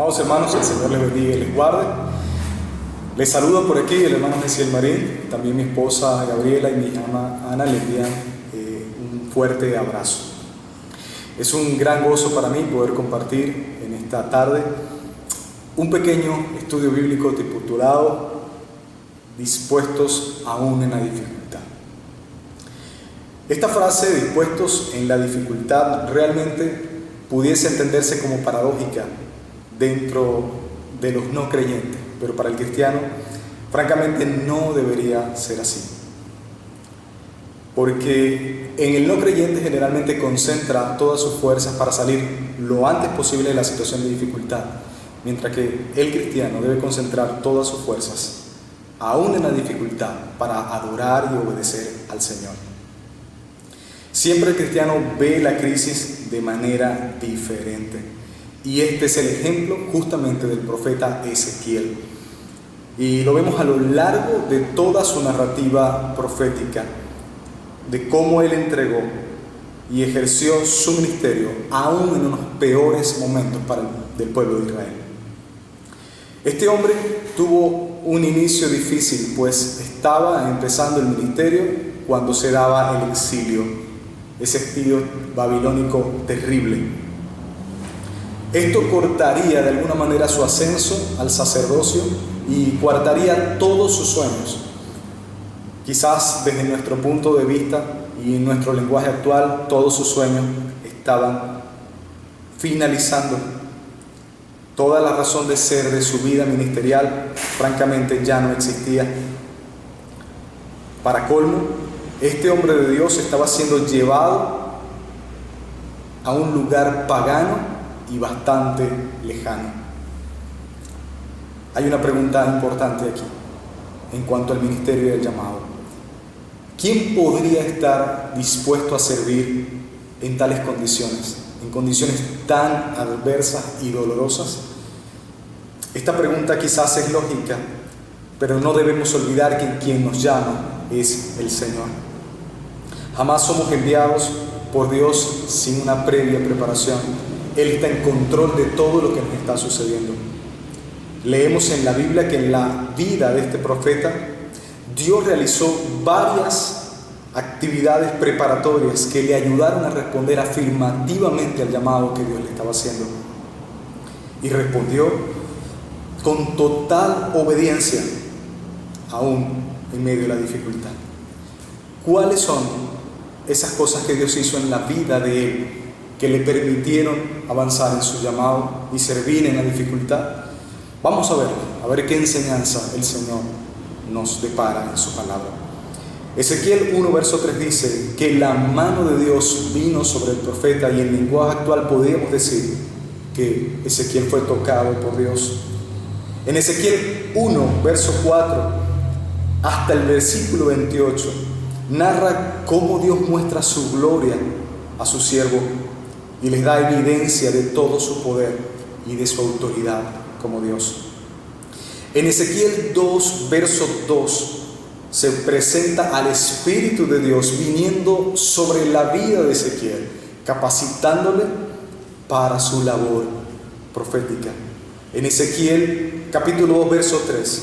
Amados hermanos, el Señor les bendiga y les guarde. Les saludo por aquí el hermano Mesiel Marín, también mi esposa Gabriela y mi hija Ana le envían un fuerte abrazo. Es un gran gozo para mí poder compartir en esta tarde un pequeño estudio bíblico titulado Dispuestos aún en la dificultad. Esta frase, dispuestos en la dificultad, realmente pudiese entenderse como paradójica dentro de los no creyentes, pero para el cristiano, francamente, no debería ser así. Porque en el no creyente generalmente concentra todas sus fuerzas para salir lo antes posible de la situación de dificultad, mientras que el cristiano debe concentrar todas sus fuerzas, aún en la dificultad, para adorar y obedecer al Señor. Siempre el cristiano ve la crisis de manera diferente. Y este es el ejemplo justamente del profeta Ezequiel. Y lo vemos a lo largo de toda su narrativa profética, de cómo él entregó y ejerció su ministerio, aún en unos peores momentos del pueblo de Israel. Este hombre tuvo un inicio difícil, pues estaba empezando el ministerio cuando se daba el exilio, ese exilio babilónico terrible. Esto cortaría de alguna manera su ascenso al sacerdocio y coartaría todos sus sueños. Quizás desde nuestro punto de vista y en nuestro lenguaje actual, todos sus sueños estaban finalizando. Toda la razón de ser de su vida ministerial, francamente, ya no existía. Para colmo, este hombre de Dios estaba siendo llevado a un lugar pagano y bastante lejano. Hay una pregunta importante aquí en cuanto al ministerio y al llamado. ¿Quién podría estar dispuesto a servir en tales condiciones, en condiciones tan adversas y dolorosas? Esta pregunta quizás es lógica, pero no debemos olvidar que quien nos llama es el Señor. Jamás somos enviados por Dios sin una previa preparación. Él está en control de todo lo que nos está sucediendo. Leemos en la Biblia que en la vida de este profeta, Dios realizó varias actividades preparatorias que le ayudaron a responder afirmativamente al llamado que Dios le estaba haciendo. Y respondió con total obediencia, aún en medio de la dificultad. ¿Cuáles son esas cosas que Dios hizo en la vida de él, que le permitieron avanzar en su llamado y servir en la dificultad? Vamos a verlo, a ver qué enseñanza el Señor nos depara en su palabra. Ezequiel 1, verso 3 dice que la mano de Dios vino sobre el profeta, y en lenguaje actual podríamos decir que Ezequiel fue tocado por Dios. En Ezequiel 1, verso 4 hasta el versículo 28 narra cómo Dios muestra su gloria a su siervo y les da evidencia de todo su poder y de su autoridad como Dios. En Ezequiel 2, verso 2, se presenta al Espíritu de Dios viniendo sobre la vida de Ezequiel, capacitándole para su labor profética. En Ezequiel capítulo 2, verso 3,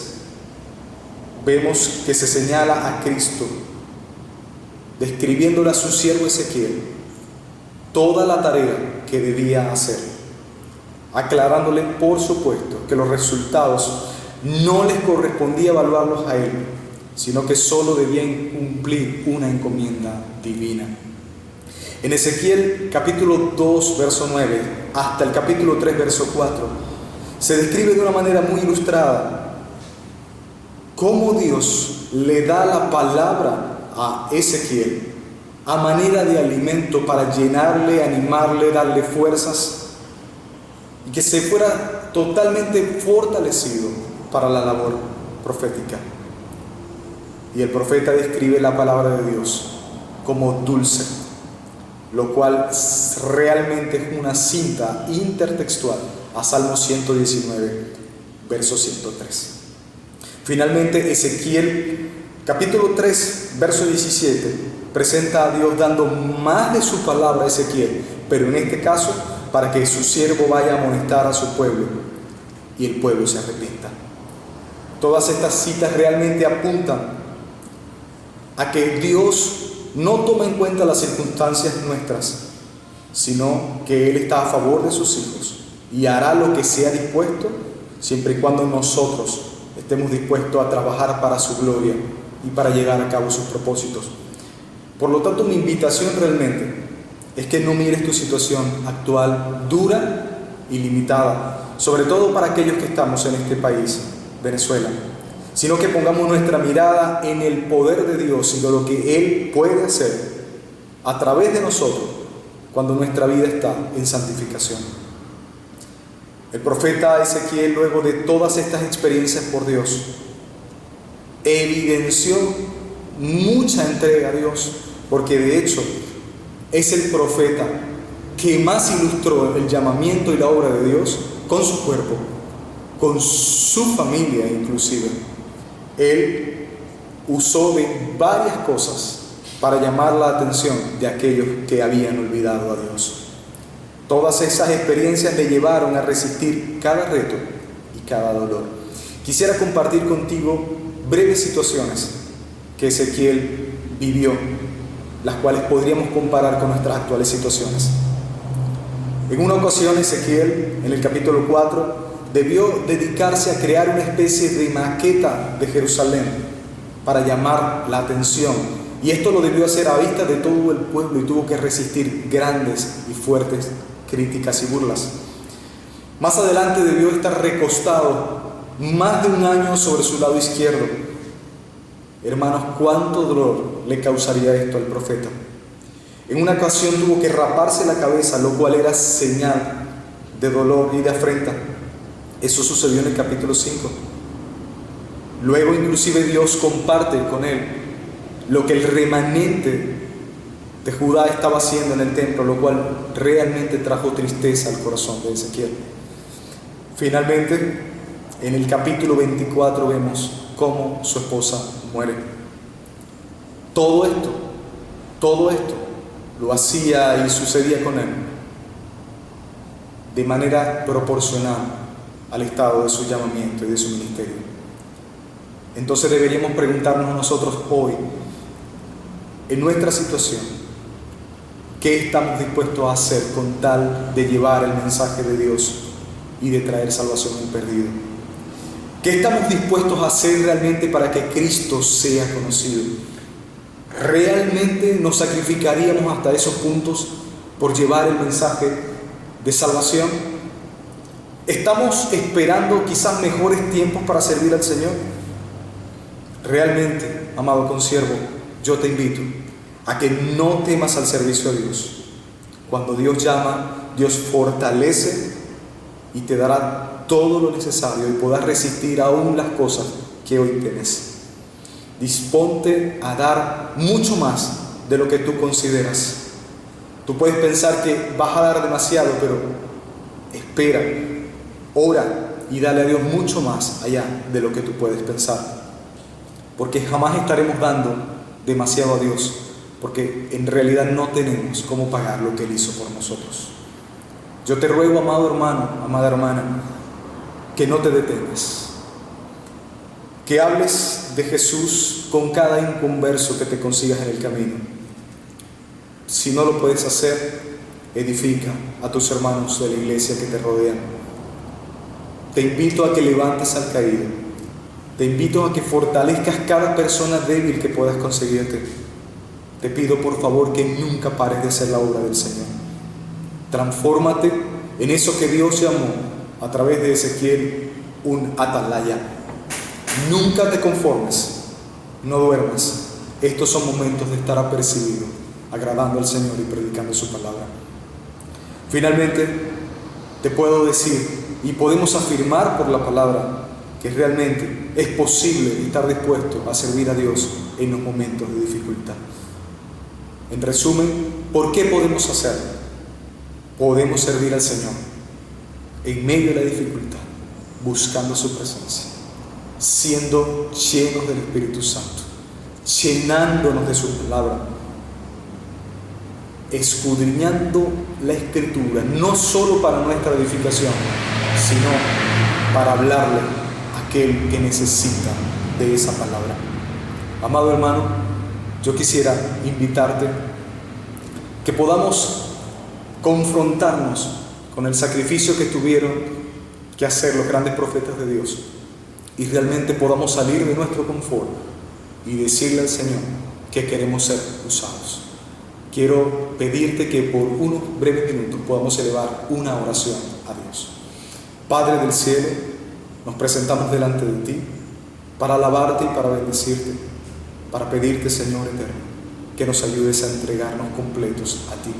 vemos que se señala a Cristo, describiéndole a su siervo Ezequiel toda la tarea que debía hacer, aclarándole, por supuesto, que los resultados no les correspondía evaluarlos a él, sino que solo debían cumplir una encomienda divina. En Ezequiel capítulo 2, verso 9, hasta el capítulo 3, verso 4, se describe de una manera muy ilustrada cómo Dios le da la palabra a Ezequiel a manera de alimento para llenarle, animarle, darle fuerzas y que se fuera totalmente fortalecido para la labor profética. Y el profeta describe la palabra de Dios como dulce, lo cual realmente es una cinta intertextual a Salmo 119, verso 103. Finalmente, Ezequiel capítulo 3, verso 17 presenta a Dios dando más de su palabra a Ezequiel, pero en este caso para que su siervo vaya a amonestar a su pueblo y el pueblo se arrepienta. Todas estas citas realmente apuntan a que Dios no toma en cuenta las circunstancias nuestras, sino que Él está a favor de sus hijos y hará lo que sea dispuesto, siempre y cuando nosotros estemos dispuestos a trabajar para su gloria y para llevar a cabo sus propósitos. Por lo tanto, mi invitación realmente es que no mires tu situación actual dura y limitada, sobre todo para aquellos que estamos en este país, Venezuela, sino que pongamos nuestra mirada en el poder de Dios y de lo que Él puede hacer a través de nosotros cuando nuestra vida está en santificación. El profeta Ezequiel, luego de todas estas experiencias por Dios, evidenció mucha entrega a Dios, porque de hecho es el profeta que más ilustró el llamamiento y la obra de Dios con su cuerpo, con su familia inclusive. Él usó de varias cosas para llamar la atención de aquellos que habían olvidado a Dios. Todas esas experiencias le llevaron a resistir cada reto y cada dolor. Quisiera compartir contigo breves situaciones que Ezequiel vivió, las cuales podríamos comparar con nuestras actuales situaciones. En una ocasión, Ezequiel, en el capítulo 4, debió dedicarse a crear una especie de maqueta de Jerusalén para llamar la atención. Y esto lo debió hacer a vista de todo el pueblo y tuvo que resistir grandes y fuertes críticas y burlas. Más adelante debió estar recostado más de un año sobre su lado izquierdo. Hermanos, cuánto dolor le causaría esto al profeta. En una ocasión tuvo que raparse la cabeza, lo cual era señal de dolor y de afrenta. Eso sucedió en el capítulo 5. Luego inclusive Dios comparte con él lo que el remanente de Judá estaba haciendo en el templo, lo cual realmente trajo tristeza al corazón de Ezequiel. Finalmente, en el capítulo 24 vemos cómo su esposa muere. Todo esto lo hacía y sucedía con él de manera proporcional al estado de su llamamiento y de su ministerio. Entonces deberíamos preguntarnos nosotros hoy, en nuestra situación, ¿qué estamos dispuestos a hacer con tal de llevar el mensaje de Dios y de traer salvación al perdido? ¿Qué estamos dispuestos a hacer realmente para que Cristo sea conocido? ¿Realmente nos sacrificaríamos hasta esos puntos por llevar el mensaje de salvación? ¿Estamos esperando quizás mejores tiempos para servir al Señor? Realmente, amado consiervo, yo te invito a que no temas al servicio de Dios. Cuando Dios llama, Dios fortalece y te dará todo lo necesario y podrás resistir aún las cosas que hoy temes. Disponte a dar mucho más de lo que tú consideras. Tú puedes pensar que vas a dar demasiado, pero espera, ora y dale a Dios mucho más allá de lo que tú puedes pensar. Porque jamás estaremos dando demasiado a Dios, porque en realidad no tenemos cómo pagar lo que Él hizo por nosotros. Yo te ruego, amado hermano, amada hermana, que no te detengas, que hables de Jesús con cada inconverso que te consigas en el camino. Si no lo puedes hacer, edifica a tus hermanos de la iglesia que te rodean. Te invito a que levantes al caído. Te invito a que fortalezcas cada persona débil que puedas conseguirte. Te pido por favor que nunca pares de hacer la obra del Señor. Transfórmate en eso que Dios llamó a través de Ezequiel un atalaya. Nunca te conformes, no duermas. Estos son momentos de estar apercibido, agradando al Señor y predicando su palabra. Finalmente, te puedo decir y podemos afirmar por la palabra que realmente es posible estar dispuesto a servir a Dios en los momentos de dificultad. En resumen, ¿por qué podemos hacerlo? Podemos servir al Señor en medio de la dificultad, buscando su presencia, siendo llenos del Espíritu Santo, llenándonos de su palabra, escudriñando la Escritura, no solo para nuestra edificación, sino para hablarle a aquel que necesita de esa palabra. Amado hermano, yo quisiera invitarte que podamos confrontarnos con el sacrificio que tuvieron que hacer los grandes profetas de Dios y realmente podamos salir de nuestro confort y decirle al Señor que queremos ser usados. Quiero pedirte que por unos breves minutos podamos elevar una oración a Dios. Padre del cielo, nos presentamos delante de ti para alabarte y para bendecirte, para pedirte, Señor eterno, que nos ayudes a entregarnos completos a ti.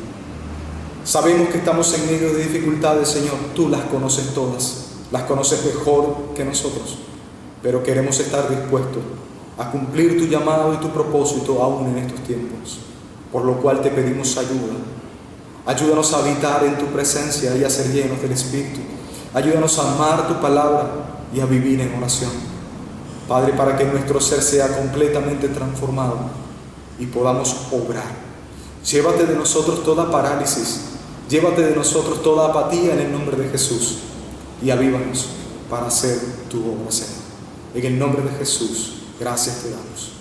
Sabemos que estamos en medio de dificultades, Señor, tú las conoces todas, las conoces mejor que nosotros, pero queremos estar dispuestos a cumplir tu llamado y tu propósito aún en estos tiempos, por lo cual te pedimos ayuda. Ayúdanos a habitar en tu presencia y a ser llenos del Espíritu. Ayúdanos a amar tu palabra y a vivir en oración. Padre, para que nuestro ser sea completamente transformado y podamos obrar. Llévate de nosotros toda parálisis, llévate de nosotros toda apatía en el nombre de Jesús y avívanos para hacer tu obra, Señor. En el nombre de Jesús, gracias te damos.